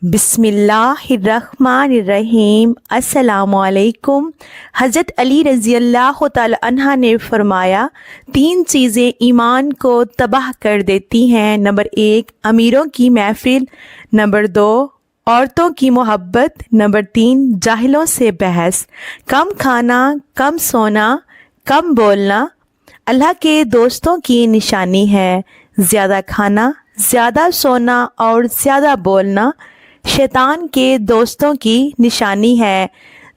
بسم اللہ الرحمن الرحیم۔ السلام علیکم۔ حضرت علی رضی اللہ تعالی عنہ نے فرمایا 3 چیزیں ایمان کو تباہ کر دیتی ہیں۔ نمبر 1 امیروں کی محفل، نمبر 2 عورتوں کی محبت، نمبر 3 جاہلوں سے بحث۔ کم کھانا، کم سونا، کم بولنا اللہ کے دوستوں کی نشانی ہے۔ زیادہ کھانا، زیادہ سونا اور زیادہ بولنا شیطان کے دوستوں کی نشانی ہے۔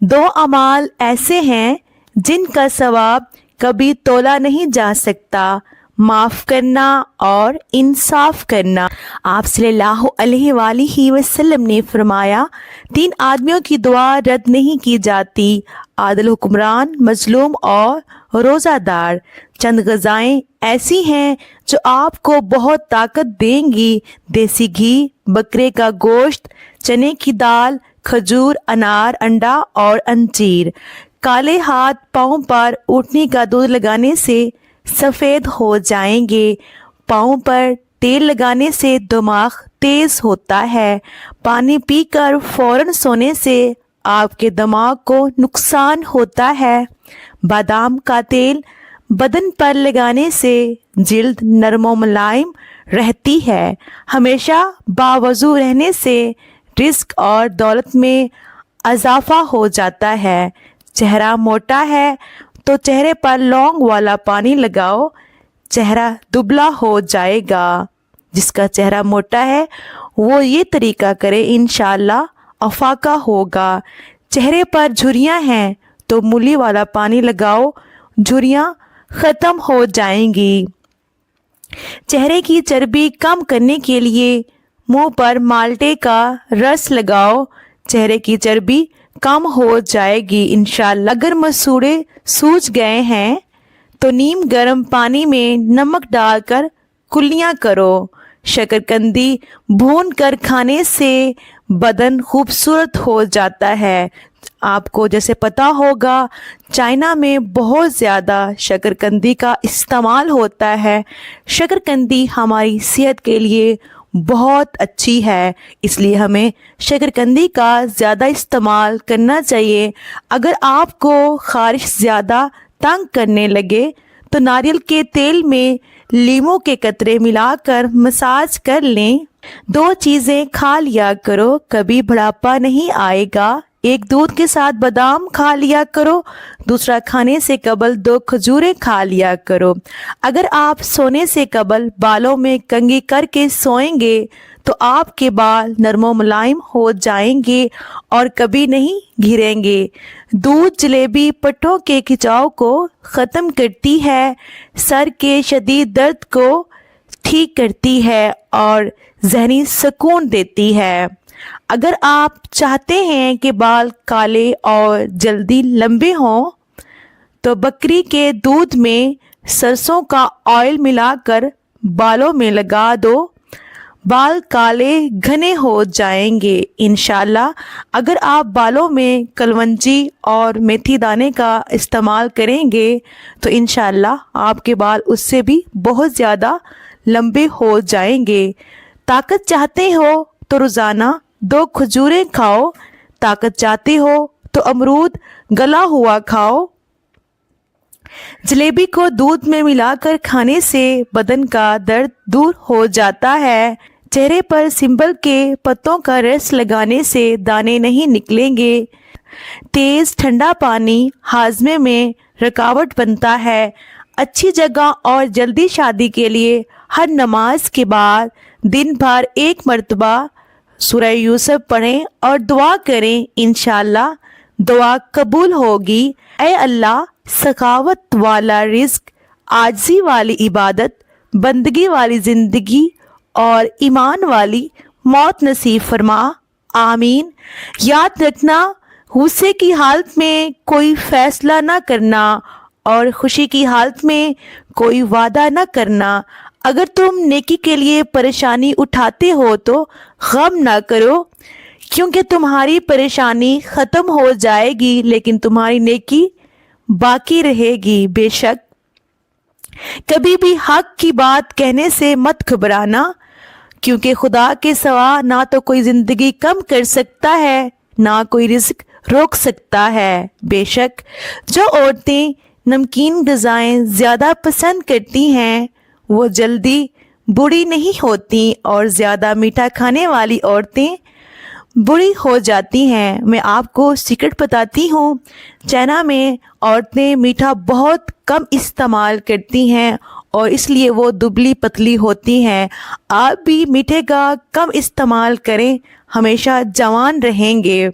2 اعمال ایسے ہیں جن کا ثواب کبھی تولا نہیں جا سکتا، معاف کرنا اور انصاف کرنا۔ آپ صلی اللہ علیہ وآلہ وسلم نے فرمایا 3 آدمیوں کی دعا رد نہیں کی جاتی: عادل حکمران، مظلوم اور روزہ دار۔ چند غذائیں ایسی ہیں جو آپ کو بہت طاقت دیں گی: دیسی گھی، بکرے کا گوشت، چنے کی دال، کھجور، انار، انڈا اور انجیر۔ کالے ہاتھ پاؤں پر اونٹنی کا دودھ لگانے سے سفید ہو جائیں گے۔ پاؤں پر تیل لگانے سے دماغ تیز ہوتا ہے۔ پانی پی کر فوراً سونے سے آپ کے دماغ کو نقصان ہوتا ہے۔ بادام کا تیل بدن پر لگانے سے جلد نرم و ملائم رہتی ہے۔ ہمیشہ باوضو رہنے سے رزق اور دولت میں اضافہ ہو جاتا ہے۔ چہرہ موٹا ہے تو چہرے پر لونگ والا پانی لگاؤ، چہرہ دبلا ہو جائے گا۔ جس کا چہرہ موٹا ہے وہ یہ طریقہ کرے، انشاءاللہ افاقہ ہوگا۔ چہرے پر جھریاں ہیں تو مولی والا پانی لگاؤ، جھریاں ختم ہو جائیں گی۔ چہرے کی چربی کم کرنے کے لیے منہ پر مالٹے کا رس لگاؤ، چہرے کی چربی کم ہو جائے گی انشاءاللہ۔ اگر مسوڑے سوج گئے ہیں تو نیم گرم پانی میں نمک ڈال کر کلیاں کرو۔ شکرکندی بھون کر کھانے سے بدن خوبصورت ہو جاتا ہے۔ آپ کو جیسے پتہ ہوگا چائنا میں بہت زیادہ شکرکندی کا استعمال ہوتا ہے۔ شکرکندی ہماری صحت کے لیے بہت اچھی ہے، اس لیے ہمیں شکرکندی کا زیادہ استعمال کرنا چاہیے۔ اگر آپ کو خارش زیادہ تنگ کرنے لگے تو ناریل کے تیل میں لیموں کے قطرے ملا کر مساج کر لیں۔ 2 چیزیں کھا لیا کرو، کبھی بڑھاپا نہیں آئے گا۔ ایک دودھ کے ساتھ بادام کھا لیا کرو، دوسرا کھانے سے قبل 2 کھجوریں کھا لیا کرو۔ اگر آپ سونے سے قبل بالوں میں کنگھی کر کے سوئیں گے تو آپ کے بال نرم و ملائم ہو جائیں گے اور کبھی نہیں گھریں گے۔ دودھ جلیبی پٹھوں کے کھچاؤ کو ختم کرتی ہے، سر کے شدید درد کو ٹھیک کرتی ہے اور ذہنی سکون دیتی ہے۔ اگر آپ چاہتے ہیں کہ بال کالے اور جلدی لمبے ہوں تو بکری کے دودھ میں سرسوں کا آئل ملا کر بالوں میں لگا دو، بال کالے گھنے ہو جائیں گے انشاءاللہ۔ اگر آپ بالوں میں کلونجی اور میتھی دانے کا استعمال کریں گے تو انشاءاللہ آپ کے بال اس سے بھی بہت زیادہ لمبے ہو جائیں گے۔ طاقت چاہتے ہو تو روزانہ 2 کھجوریں کھاؤ، طاقت چاہتے ہو تو امرود گلا ہوا کھاؤ۔ جلیبی کو دودھ میں ملا کر کھانے سے بدن کا درد دور ہو جاتا ہے۔ چہرے پر سنبل کے پتوں کا رس لگانے سے دانے نہیں نکلیں گے۔ تیز ٹھنڈا پانی ہاضمے میں رکاوٹ بنتا ہے۔ اچھی جگہ اور جلدی شادی کے لیے ہر نماز کے بعد دن بھر 1 مرتبہ سورہ یوسف پڑھیں اور دعا کریں، انشاءاللہ دعا قبول ہوگی۔ اے اللہ، سخاوت والا رزق، عاجزی والی عبادت، بندگی والی زندگی اور ایمان والی موت نصیب فرما، آمین۔ یاد رکھنا، غصے کی حالت میں کوئی فیصلہ نہ کرنا اور خوشی کی حالت میں کوئی وعدہ نہ کرنا۔ اگر تم نیکی کے لیے پریشانی اٹھاتے ہو تو غم نہ کرو، کیونکہ تمہاری پریشانی ختم ہو جائے گی لیکن تمہاری نیکی باقی رہے گی۔ بے شک کبھی بھی حق کی بات کہنے سے مت گھبرانا، کیونکہ خدا کے سوا نہ تو کوئی زندگی کم کر سکتا ہے نہ کوئی رزق روک سکتا ہے۔ بے شک جو عورتیں نمکین غذائیں زیادہ پسند کرتی ہیں وہ جلدی بوڑھی نہیں ہوتی، اور زیادہ میٹھا کھانے والی عورتیں بوڑھی ہو جاتی ہیں۔ میں آپ کو سیکرٹ بتاتی ہوں، چائنا میں عورتیں میٹھا بہت کم استعمال کرتی ہیں اور اس لیے وہ دبلی پتلی ہوتی ہیں۔ آپ بھی میٹھے کا کم استعمال کریں، ہمیشہ جوان رہیں گے۔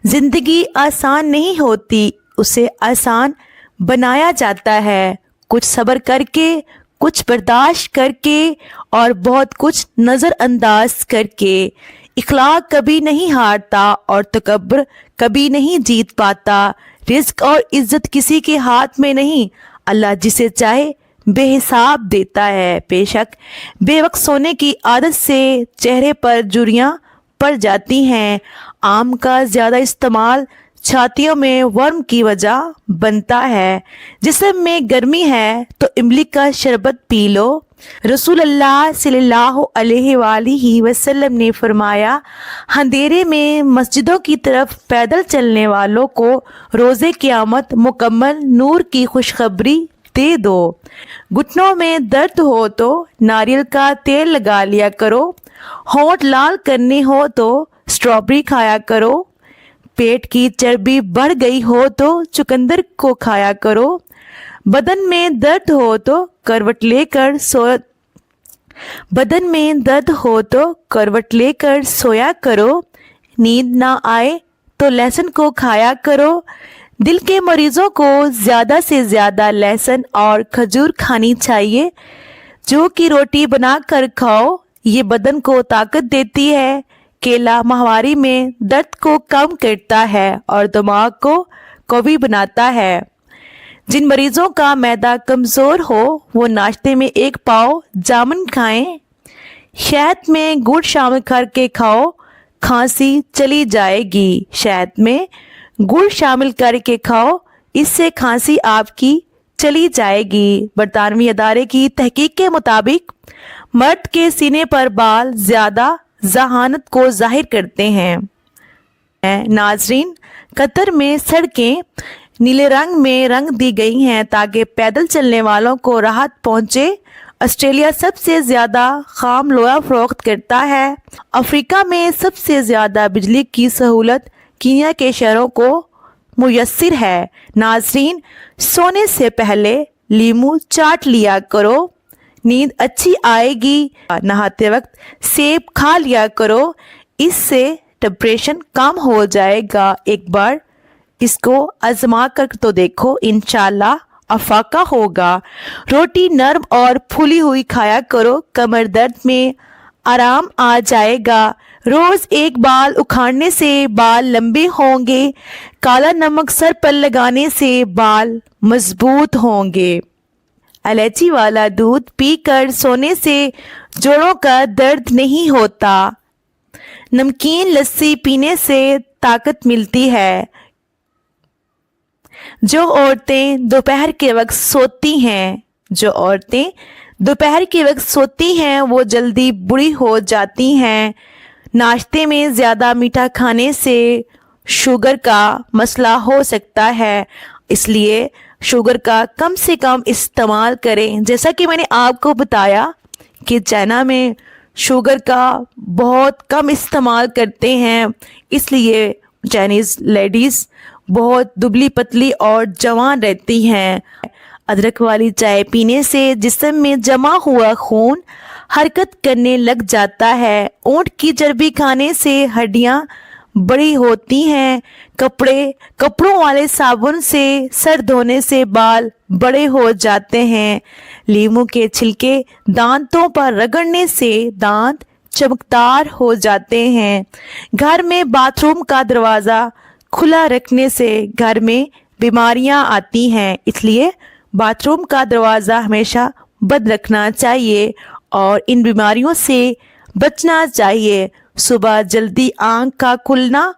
زندگی آسان نہیں ہوتی، اسے آسان بنایا جاتا ہے، کچھ صبر کر کے، کچھ برداشت کر کے اور بہت کچھ نظر انداز کر کے۔ اخلاق کبھی نہیں ہارتا اور تکبر کبھی نہیں جیت پاتا۔ رزق اور عزت کسی کے ہاتھ میں نہیں، اللہ جسے چاہے بے حساب دیتا ہے۔ بے شک بے وقت سونے کی عادت سے چہرے پر جھریاں پڑ جاتی ہیں۔ آم کا زیادہ استعمال چھاتیوں میں ورم کی وجہ بنتا ہے۔ جسم میں گرمی ہے تو املی کا شربت پی لو۔ رسول اللہ صلی اللہ علیہ وآلہ وسلم نے فرمایا، اندھیرے میں مسجدوں کی طرف پیدل چلنے والوں کو روز قیامت مکمل نور کی خوشخبری دے دو۔ گھٹنوں میں درد ہو تو ناریل کا تیل لگا لیا کرو، ہونٹ لال کرنے ہو تو اسٹرابری کھایا کرو، پیٹ کی چربی بڑھ گئی ہو تو چقندر کو کھایا کرو، بدن میں درد ہو تو کروٹ لے کر سویا کرو، نیند نہ آئے تو لہسن کو کھایا کرو۔ دل کے مریضوں کو زیادہ سے زیادہ لہسن اور کھجور کھانی چاہیے۔ جو کی روٹی بنا کر کھاؤ، یہ بدن کو طاقت دیتی ہے۔ کیلا ماہواری میں درد کو کم کرتا ہے اور دماغ کو قوی بناتا ہے۔ جن مریضوں کا معدہ کمزور ہو وہ ناشتے میں 1 پاؤ جامن کھائیں، شہد میں گڑ شامل کر کے کھاؤ، کھانسی چلی جائے گی۔ شہد میں گڑ شامل کر کے کھاؤ، اس سے کھانسی آپ کی چلی جائے گی۔ برطانوی ادارے کی تحقیق کے مطابق مرد کے سینے پر بال زیادہ ذہانت کو ظاہر کرتے ہیں۔ ناظرین، قطر میں سڑکیں نیلے رنگ میں رنگ دی گئی ہیں تاکہ پیدل چلنے والوں کو راحت پہنچے۔ آسٹریلیا سب سے زیادہ خام لوہا فروخت کرتا ہے۔ افریقہ میں سب سے زیادہ بجلی کی سہولت کینیا کے شہروں کو میسر ہے۔ ناظرین، سونے سے پہلے لیمو چاٹ لیا کرو، نیند اچھی آئے گی۔ نہاتے وقت سیب کھا لیا کرو، اس سے ڈپریشن کم ہو جائے گا۔ ایک بار اس کو آزما کر تو دیکھو، انشاءاللہ افاقہ ہوگا۔ روٹی نرم اور پھولی ہوئی کھایا کرو، کمر درد میں آرام آ جائے گا۔ روز 1 بال اکھاڑنے سے بال لمبے ہوں گے، کالا نمک سر پر لگانے سے بال مضبوط ہوں گے۔ الائچی والا دودھ پی کر سونے سے جوڑوں کا درد نہیں ہوتا۔ نمکین لسی پینے سے طاقت ملتی ہے۔ جو عورتیں دوپہر کے وقت سوتی ہیں وہ جلدی بوڑھی ہو جاتی ہیں۔ ناشتے میں زیادہ میٹھا کھانے سے شوگر کا مسئلہ ہو سکتا ہے، اس لیے شوگر کا کم سے کم استعمال کریں۔ جیسا کہ میں نے آپ کو بتایا کہ چائنا میں شوگر کا بہت کم استعمال کرتے ہیں، اس لیے چائنیز لیڈیز بہت دبلی پتلی اور جوان رہتی ہیں۔ ادرک والی چائے پینے سے جسم میں جمع ہوا خون حرکت کرنے لگ جاتا ہے۔ اونٹ کی چربی کھانے سے ہڈیاں بڑی ہوتی ہیں۔ کپڑوں والے صابن سے سر دھونے سے بال بڑے ہو جاتے ہیں۔ لیموں کے چھلکے دانتوں پر رگڑنے سے دانت چمکدار ہو جاتے ہیں۔ گھر میں باتھ روم کا دروازہ کھلا رکھنے سے گھر میں بیماریاں آتی ہیں، اس لیے باتھ روم کا دروازہ ہمیشہ بند رکھنا چاہیے اور ان بیماریوں سے بچنا چاہیے۔ صبح جلدی آنکھ کا کھلنا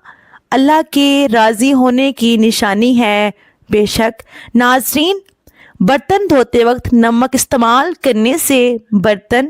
اللہ کے راضی ہونے کی نشانی ہے۔ بے شک ناظرین، برتن دھوتے وقت نمک استعمال کرنے سے برتن